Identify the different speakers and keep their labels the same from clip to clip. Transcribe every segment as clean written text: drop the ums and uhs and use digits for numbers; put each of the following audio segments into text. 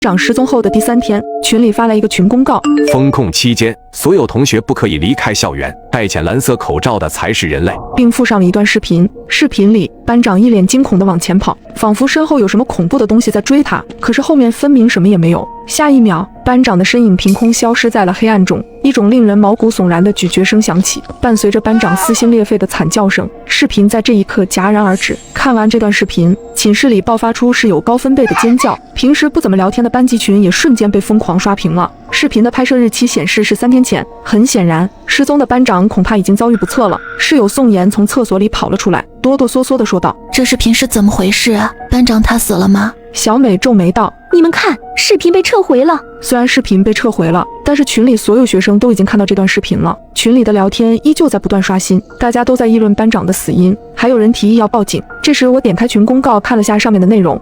Speaker 1: 长失踪后的第3天，群里发来一个群公告：
Speaker 2: 封控期间，所有同学不可以离开校园，戴浅蓝色口罩的才是人类，
Speaker 1: 并附上了一段视频。视频里，班长一脸惊恐地往前跑，仿佛身后有什么恐怖的东西在追他，可是后面分明什么也没有。下一秒，班长的身影凭空消失在了黑暗中，一种令人毛骨悚然的咀嚼声响起，伴随着班长撕心裂肺的惨叫声。视频在这一刻戛然而止。看完这段视频，寝室里爆发出室友高分贝的尖叫，平时不怎么聊天的班级群也瞬间被疯狂刷屏了。视频的拍摄日期显示是3天前，很显然，失踪的班长恐怕已经遭遇不测了。室友宋妍从厕所里跑了出来，哆哆嗦嗦地说道：“
Speaker 3: 这视频是怎么回事啊？班长他死了吗？”
Speaker 1: 小美皱眉道：“
Speaker 4: 你们看，视频被撤回了。”
Speaker 1: 虽然视频被撤回了，但是群里所有学生都已经看到这段视频了。群里的聊天依旧在不断刷新，大家都在议论班长的死因，还有人提议要报警。这时我点开群公告看了下上面的内容：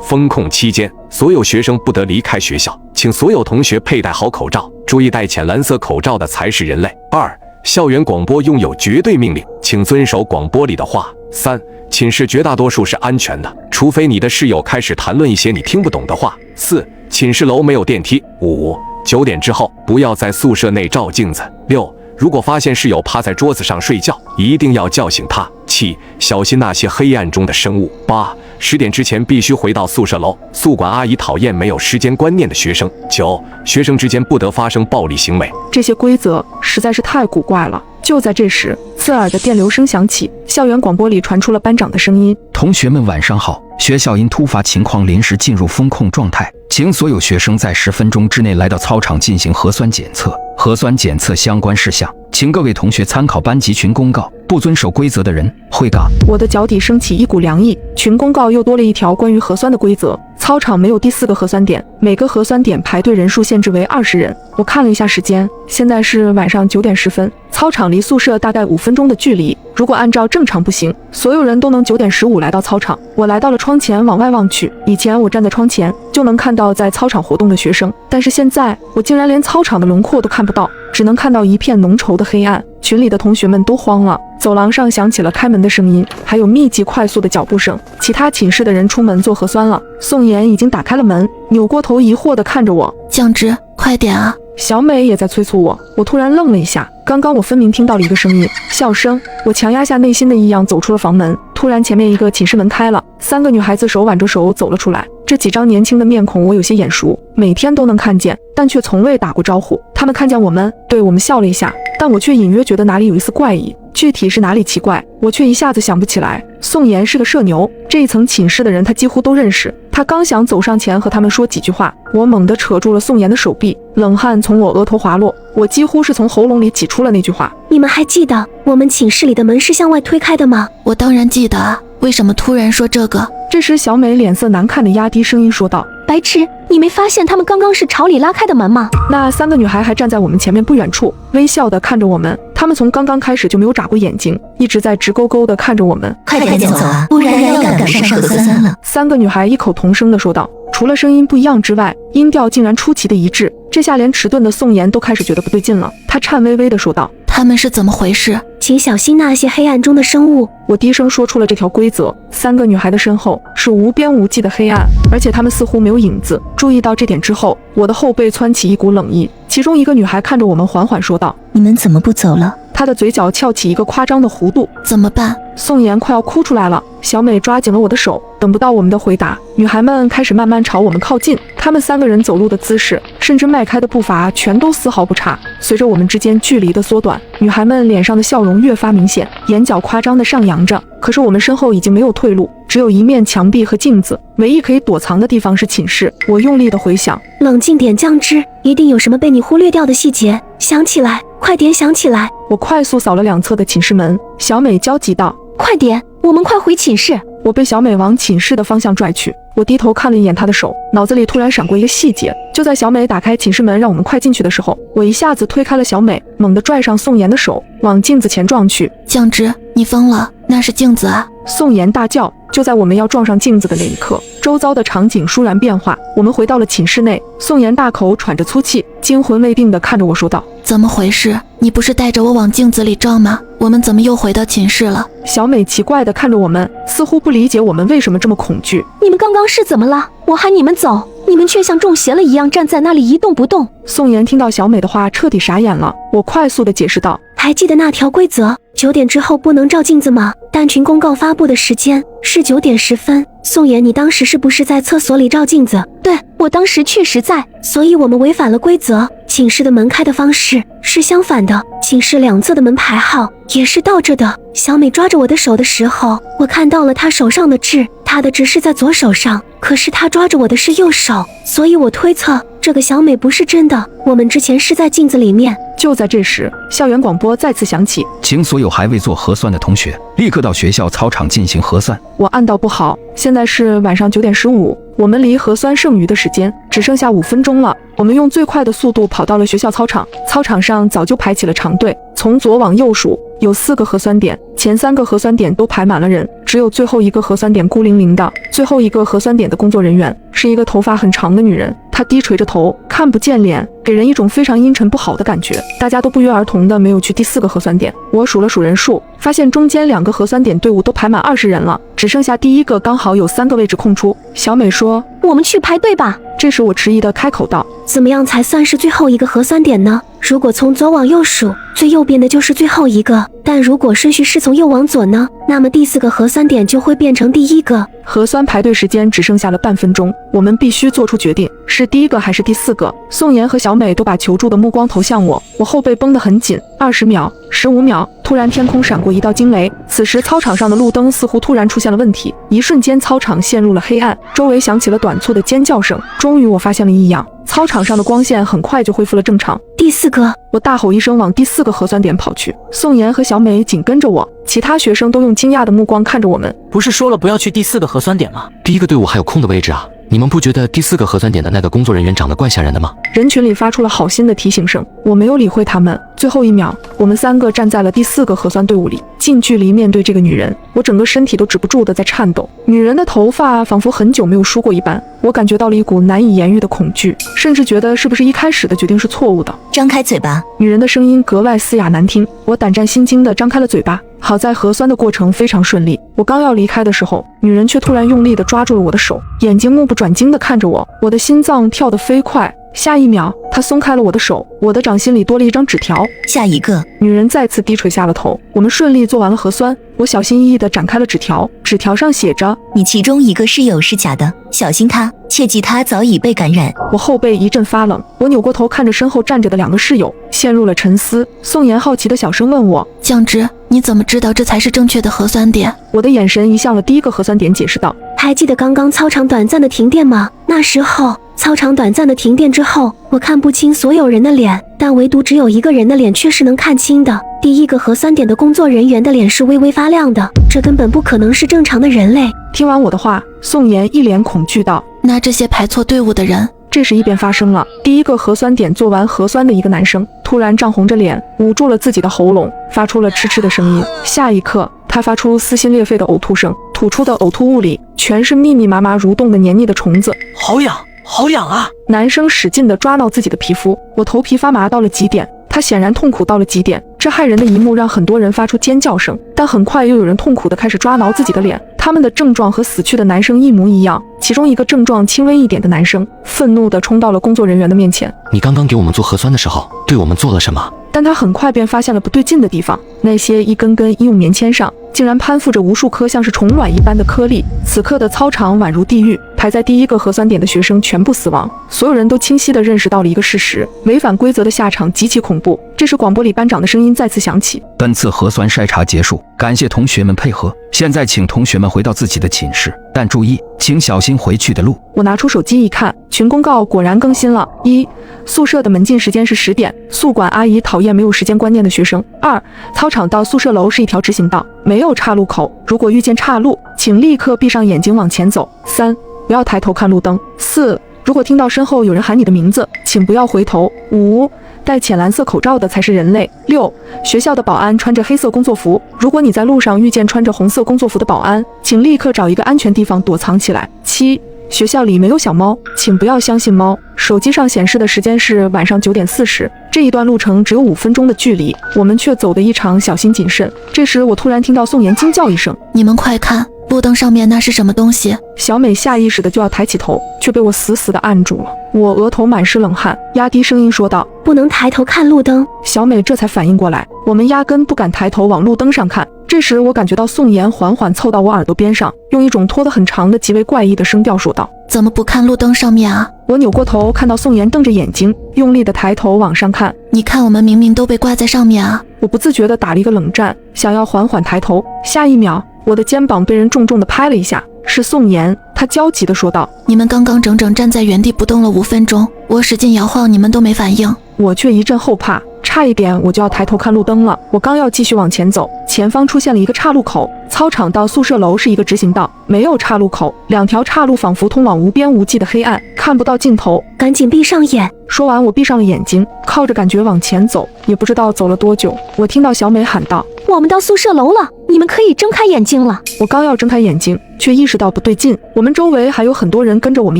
Speaker 2: 封控期间，所有学生不得离开学校，请所有同学佩戴好口罩，注意戴浅蓝色口罩的才是人类。2. 校园广播拥有绝对命令，请遵守广播里的话。3. 寝室绝大多数是安全的，除非你的室友开始谈论一些你听不懂的话。4. 寝室楼没有电梯。5. 9点之后不要在宿舍内照镜子。6. 如果发现室友趴在桌子上睡觉，一定要叫醒他。7. 小心那些黑暗中的生物。8. 10点之前必须回到宿舍楼，宿管阿姨讨厌没有时间观念的学生。9. 学生之间不得发生暴力行为。
Speaker 1: 这些规则实在是太古怪了。就在这时，刺耳的电流声响起，校园广播里传出了班长的声音：“
Speaker 5: 同学们晚上好，学校因突发情况临时进入封控状态，请所有学生在10分钟之内来到操场进行核酸检测。核酸检测相关事项，请各位同学参考班级群公告，不遵守规则的人会的。”
Speaker 1: 我的脚底升起一股凉意，群公告又多了一条关于核酸的规则。操场没有第4个核酸点，每个核酸点排队人数限制为20人。我看了一下时间，现在是晚上9点10分，操场离宿舍大概5分钟的距离。如果按照正常步行，所有人都能9点15来到操场。我来到了窗前，往外望去。以前我站在窗前就能看到在操场活动的学生，但是现在我竟然连操场的轮廓都看不到，只能看到一片浓稠的黑暗。群里的同学们都慌了，走廊上响起了开门的声音，还有密集快速的脚步声。其他寝室的人出门做核酸了。宋妍已经打开了门，扭过头疑惑地看着我：“
Speaker 3: 降职，快点啊！”
Speaker 1: 小美也在催促我。我突然愣了一下，刚刚我分明听到了一个声音，笑声。我强压下内心的异样，走出了房门。突然前面一个寝室门开了，3个女孩子手挽着手走了出来。这几张年轻的面孔我有些眼熟，每天都能看见，但却从未打过招呼。她们看见我们，对我们笑了一下，但我却隐约觉得哪里有一丝怪异，具体是哪里奇怪，我却一下子想不起来。宋妍是个社牛，这一层寝室的人她几乎都认识。她刚想走上前和他们说几句话，我猛地扯住了宋妍的手臂，冷汗从我额头滑落，我几乎是从喉咙里挤出了那句话：“
Speaker 4: 你们还记得我们寝室里的门是向外推开的吗？”
Speaker 3: 我当然记得啊，为什么突然说这个？
Speaker 1: 这时小美脸色难看的压低声音说道：“
Speaker 4: 白痴，你没发现他们刚刚是朝里拉开的门吗？”
Speaker 1: 那3个女孩还站在我们前面不远处，微笑地看着我们。她们从刚刚开始就没有眨过眼睛，一直在直勾勾地看着我们。
Speaker 6: 快点走啊，不然要赶不上核酸了。
Speaker 1: 3个女孩异口同声地说道，除了声音不一样之外，音调竟然出奇的一致。这下连迟钝的宋妍都开始觉得不对劲了，她颤巍巍地说道：“
Speaker 3: 他们是怎么回事？
Speaker 4: 请小心那些黑暗中的生物。”
Speaker 1: 我低声说出了这条规则。3个女孩的身后是无边无际的黑暗，而且她们似乎没有影子。注意到这点之后，我的后背窜起一股冷意。其中一个女孩看着我们缓缓说道：“
Speaker 6: 你们怎么不走了？”
Speaker 1: 她的嘴角翘起一个夸张的弧度。
Speaker 3: 怎么办？
Speaker 1: 宋妍快要哭出来了。小美抓紧了我的手，等不到我们的回答，女孩们开始慢慢朝我们靠近。她们3个人走路的姿势，甚至迈开的步伐，全都丝毫不差。随着我们之间距离的缩短，女孩们脸上的笑容越发明显，眼角夸张的上扬着。可是我们身后已经没有退路，只有一面墙壁和镜子，唯一可以躲藏的地方是寝室。我用力的回想，
Speaker 4: 冷静点，降之，一定有什么被你忽略掉的细节，想起来，快点想起来。
Speaker 1: 我快速扫了2侧的寝室门。小美焦急道：“
Speaker 4: 快点，我们快回寝室。”
Speaker 1: 我被小美往寝室的方向拽去。我低头看了一眼她的手，脑子里突然闪过一个细节，就在小美打开寝室门让我们快进去的时候，我一下子推开了小美，猛地拽上宋妍的手，往镜子前撞去。
Speaker 3: 降之，你疯了，那是镜子啊！
Speaker 1: 宋妍大叫。就在我们要撞上镜子的那一刻，周遭的场景倏然变化，我们回到了寝室内。宋妍大口喘着粗气，惊魂未定地看着我说道：“
Speaker 3: 怎么回事？你不是带着我往镜子里照吗？我们怎么又回到寝室了？”
Speaker 1: 小美奇怪地看着我们，似乎不理解我们为什么这么恐惧。
Speaker 4: 你们刚刚是怎么了？我喊你们走，你们却像中邪了一样站在那里一动不动。
Speaker 1: 宋妍听到小美的话，彻底傻眼了。我快速地解释道：“
Speaker 4: 还记得那条规则，9点之后不能照镜子吗？但群公告发布的时间是9点10分。宋妍，你当时是不是在厕所里照镜子？对，我当时确实在，所以我们违反了规则。寝室的门开的方式是相反的，寝室两侧的门牌号也是倒着的。小美抓着我的手的时候，我看到了她手上的痣，她的痣是在左手上，可是她抓着我的是右手，所以我推测这个小美不是真的。我们之前是在镜子里面。”
Speaker 1: 就在这时，校园广播再次响起，
Speaker 5: 请所有还未做核酸的同学立刻到学校操场进行核酸。
Speaker 1: 我暗道不好，现在是晚上9点15，我们离核酸剩余的时间只剩下5分钟了。我们用最快的速度跑到了学校操场，操场上早就排起了长队，从左往右数，有4个核酸点，前3个核酸点都排满了人，只有最后一个核酸点孤零零的。最后一个核酸点的工作人员是一个头发很长的女人，她低垂着头，看不见脸，给人一种非常阴沉不好的感觉。大家都不约而同的没有去第4个核酸点。我数了数人数，发现中间2个核酸点队伍都排满20人了，只剩下第1个刚好有3个位置空出。小美说：“
Speaker 4: 我们去排队吧。”
Speaker 1: 这时我迟疑的开口道：“
Speaker 4: 怎么样才算是最后一个核酸点呢？如果从左往右数，最右边的就是最后一个，但如果顺序是从右往左呢？那么第4个核酸点就会变成第1个。”
Speaker 1: 核酸排队时间只剩下了半分钟，我们必须做出决定，是第1个还是第4个？宋妍和小美都把求助的目光投向我，我后背绷得很紧。20秒，15秒，突然天空闪过一道惊雷，此时操场上的路灯似乎突然出现了问题，一瞬间操场陷入了黑暗，周围响起了短促的尖叫声。终于我发现了异样，操场上的光线很快就恢复了正常。
Speaker 4: 第4个，
Speaker 1: 我大吼一声往第4个核酸点跑去，宋妍和小美紧跟着我，其他学生都用惊讶的目光看着我们。
Speaker 7: 不是说了不要去第4个核酸点吗？
Speaker 8: 第1个队伍还有空的位置啊，你们不觉得第4个核酸点的那个工作人员长得怪吓人的吗？
Speaker 1: 人群里发出了好心的提醒声，我没有理会他们。最后1秒，我们3个站在了第4个核酸队伍里，近距离面对这个女人，我整个身体都止不住的在颤抖。女人的头发仿佛很久没有梳过一般，我感觉到了一股难以言喻的恐惧，甚至觉得是不是一开始的决定是错误的。
Speaker 6: 张开嘴巴。
Speaker 1: 女人的声音格外嘶哑难听，我胆战心惊地张开了嘴巴。好在核酸的过程非常顺利，我刚要离开的时候，女人却突然用力地抓住了我的手，眼睛目不转睛地看着我，我的心脏跳得飞快。下一秒，她松开了我的手，我的掌心里多了一张纸条。
Speaker 6: 下一个。
Speaker 1: 女人再次低垂下了头。我们顺利做完了核酸，我小心翼翼地展开了纸条，纸条上写着：“
Speaker 6: 你其中一个室友是假的，小心他，切记他早已被感染。”
Speaker 1: 我后背一阵发冷，我扭过头看着身后站着的2个室友，陷入了沉思。宋妍好奇的小声问我：“
Speaker 3: 酱汁，你怎么知道这才是正确的核酸点？”
Speaker 1: 我的眼神移向了第1个核酸点，解释道：“
Speaker 4: 还记得刚刚操场短暂的停电吗？那时候操场短暂的停电之后，我看不清所有人的脸，但唯独只有1个人的脸却是能看清的。第1个核酸点的工作人员的脸是微微发亮的，这根本不可能是正常的人类。”
Speaker 1: 听完我的话，宋妍一脸恐惧道：“
Speaker 3: 那这些排错队伍的人……”
Speaker 1: 这时异变发生了，第1个核酸点做完核酸的一个男生突然涨红着脸，捂住了自己的喉咙，发出了嗤嗤的声音。下一刻，他发出撕心裂肺的呕吐声，吐出的呕吐物里全是密密麻麻蠕动的黏腻的虫子。
Speaker 7: 好痒，好痒啊！
Speaker 1: 男生使劲地抓挠自己的皮肤，我头皮发麻到了极点。他显然痛苦到了极点，这骇人的一幕让很多人发出尖叫声，但很快又有人痛苦地开始抓挠自己的脸。他们的症状和死去的男生一模一样，其中一个症状轻微一点的男生愤怒地冲到了工作人员的面前：“
Speaker 8: 你刚刚给我们做核酸的时候，对我们做了什么？”
Speaker 1: 但他很快便发现了不对劲的地方，那些一根根医用棉签上竟然攀附着无数颗像是虫卵一般的颗粒。此刻的操场宛如地狱，排在第1个核酸点的学生全部死亡。所有人都清晰地认识到了一个事实：违反规则的下场极其恐怖。这时广播里班长的声音再次响起：“
Speaker 5: 本次核酸筛查结束，感谢同学们配合。现在请同学们回到自己的寝室，但注意，请小心回去的路。”
Speaker 1: 我拿出手机一看，群公告果然更新了：1. 宿舍的门禁时间是10点，宿管阿姨讨厌没有时间观念的学生。2. 操场到宿舍楼是一条直行道，没有岔路口，如果遇见岔路，请立刻闭上眼睛往前走。3. 不要抬头看路灯。4. 如果听到身后有人喊你的名字，请不要回头。5. 戴浅蓝色口罩的才是人类。6. 学校的保安穿着黑色工作服，如果你在路上遇见穿着红色工作服的保安，请立刻找一个安全地方躲藏起来。7. 学校里没有小猫，请不要相信猫。手机上显示的时间是晚上9点40，这一段路程只有5分钟的距离，我们却走得异常小心谨慎。这时我突然听到宋妍惊叫一声：“
Speaker 3: 你们快看，路灯上面那是什么东西？”
Speaker 1: 小美下意识的就要抬起头，却被我死死的按住了。我额头满是冷汗，压低声音说道：“
Speaker 4: 不能抬头看路灯。”
Speaker 1: 小美这才反应过来，我们压根不敢抬头往路灯上看。这时我感觉到宋妍缓缓凑到我耳朵边上，用一种拖得很长的极为怪异的声调说道：“
Speaker 3: 怎么不看路灯上面啊？”
Speaker 1: 我扭过头，看到宋妍瞪着眼睛，用力的抬头往上看。
Speaker 3: 你看，我们明明都被挂在上面啊！
Speaker 1: 我不自觉地打了一个冷战，想要缓缓抬头，下一秒，我的肩膀被人重重地拍了一下，是宋妍。她焦急地说道：“
Speaker 3: 你们刚刚整整站在原地不动了5分钟，我使劲摇晃，你们都没反应。”
Speaker 1: 我却一阵后怕，差一点我就要抬头看路灯了。我刚要继续往前走，前方出现了一个岔路口，操场到宿舍楼是一个直行道，没有岔路口，2条岔路仿佛通往无边无际的黑暗，看不到尽头。
Speaker 4: 赶紧闭上眼。
Speaker 1: 说完，我闭上了眼睛，靠着感觉往前走。也不知道走了多久，我听到小美喊道：“
Speaker 4: 我们到宿舍楼了，你们可以睁开眼睛了。”
Speaker 1: 我刚要睁开眼睛，却意识到不对劲，我们周围还有很多人跟着我们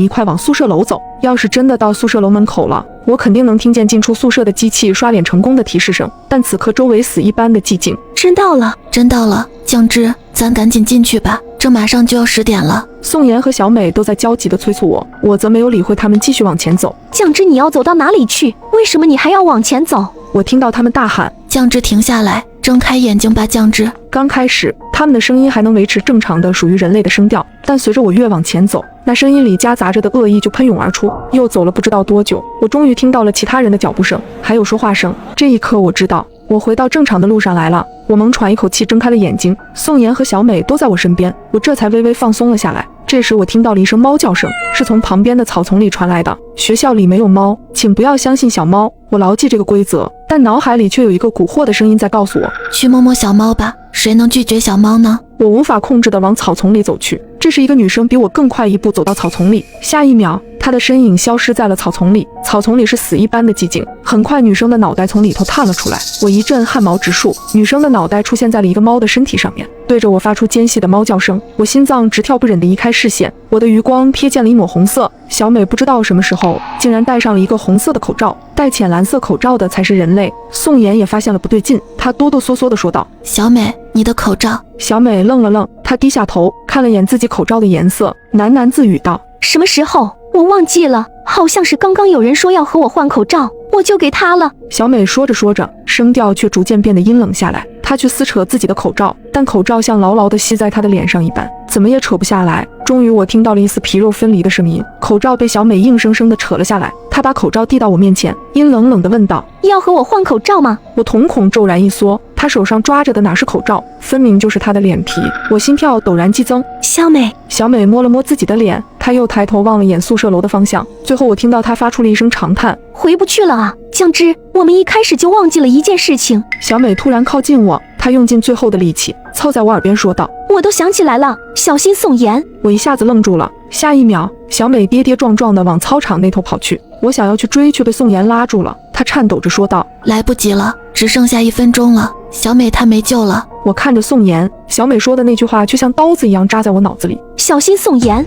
Speaker 1: 一块往宿舍楼走。要是真的到宿舍楼门口了，我肯定能听见进出宿舍的机器刷脸成功的提示声，但此刻周围死一般的寂静。
Speaker 4: 真到了，
Speaker 3: 真到了，酱汁，咱赶紧进去吧，这马上就要10点了。
Speaker 1: 宋妍和小美都在焦急地催促我，我则没有理会他们，继续往前走。
Speaker 4: 酱汁，你要走到哪里去？为什么你还要往前走？
Speaker 1: 我听到他们大喊：“
Speaker 3: 酱汁，停下来，睁开眼睛吧，酱汁。”
Speaker 1: 刚开始，他们的声音还能维持正常的属于人类的声调，但随着我越往前走，那声音里夹杂着的恶意就喷涌而出。又走了不知道多久，我终于听到了其他人的脚步声，还有说话声。这一刻，我知道我回到正常的路上来了。我猛喘一口气，睁开了眼睛，宋妍和小美都在我身边，我这才微微放松了下来。这时我听到了一声猫叫声，是从旁边的草丛里传来的。学校里没有猫，请不要相信小猫。我牢记这个规则，但脑海里却有一个蛊惑的声音在告诉我：
Speaker 3: 去摸摸小猫吧，谁能拒绝小猫呢？
Speaker 1: 我无法控制地往草丛里走去。这时一个女生比我更快一步走到草丛里，下一秒她的身影消失在了草丛里。草丛里是死一般的寂静，很快女生的脑袋从里头探了出来，我一阵汗毛直竖。女生的脑袋出现在了一个猫的身体上面，对着我发出尖细的猫叫声。我心脏直跳，不忍地移开视线，我的余光瞥见了一抹红色。小美不知道什么时候竟然戴上了一个红色的口罩，戴浅蓝色口罩的才是人类。宋妍也发现了不对劲，她哆哆嗦嗦地说道：“
Speaker 3: 小美，你的口罩。”
Speaker 1: 小美愣了愣，她低下头看了眼自己口罩的颜色，喃喃自语道：“
Speaker 4: 什么时候？我忘记了，好像是刚刚有人说要和我换口罩，我就给他了。”
Speaker 1: 小美说着说着，声调却逐渐变得阴冷下来。她去撕扯自己的口罩，但口罩像牢牢地吸在她的脸上一般，怎么也扯不下来。终于我听到了一丝皮肉分离的声音，口罩被小美硬生生地扯了下来。她把口罩递到我面前，阴冷冷地问道：“
Speaker 4: 要和我换口罩吗？”
Speaker 1: 我瞳孔骤然一缩，她手上抓着的哪是口罩，分明就是她的脸皮。我心跳陡然激增。
Speaker 4: 小美，
Speaker 1: 小美摸了摸自己的脸，她又抬头望了眼宿舍楼的方向，最后我听到她发出了一声长叹：“
Speaker 4: 回不去了啊，酱汁，我们一开始就忘记了一件事情。”
Speaker 1: 小美突然靠近我，她用尽最后的力气凑在我耳边说道：“
Speaker 4: 我都想起来了，小心宋妍。”
Speaker 1: 我一下子愣住了，下一秒，小美跌跌撞撞地往操场那头跑去。我想要去追，却被宋妍拉住了。她颤抖着说道：“
Speaker 3: 来不及了，只剩下1分钟了，小美她没救了。”
Speaker 1: 我看着宋妍，小美说的那句话却像刀子一样扎在我脑子里。
Speaker 4: 小心宋妍。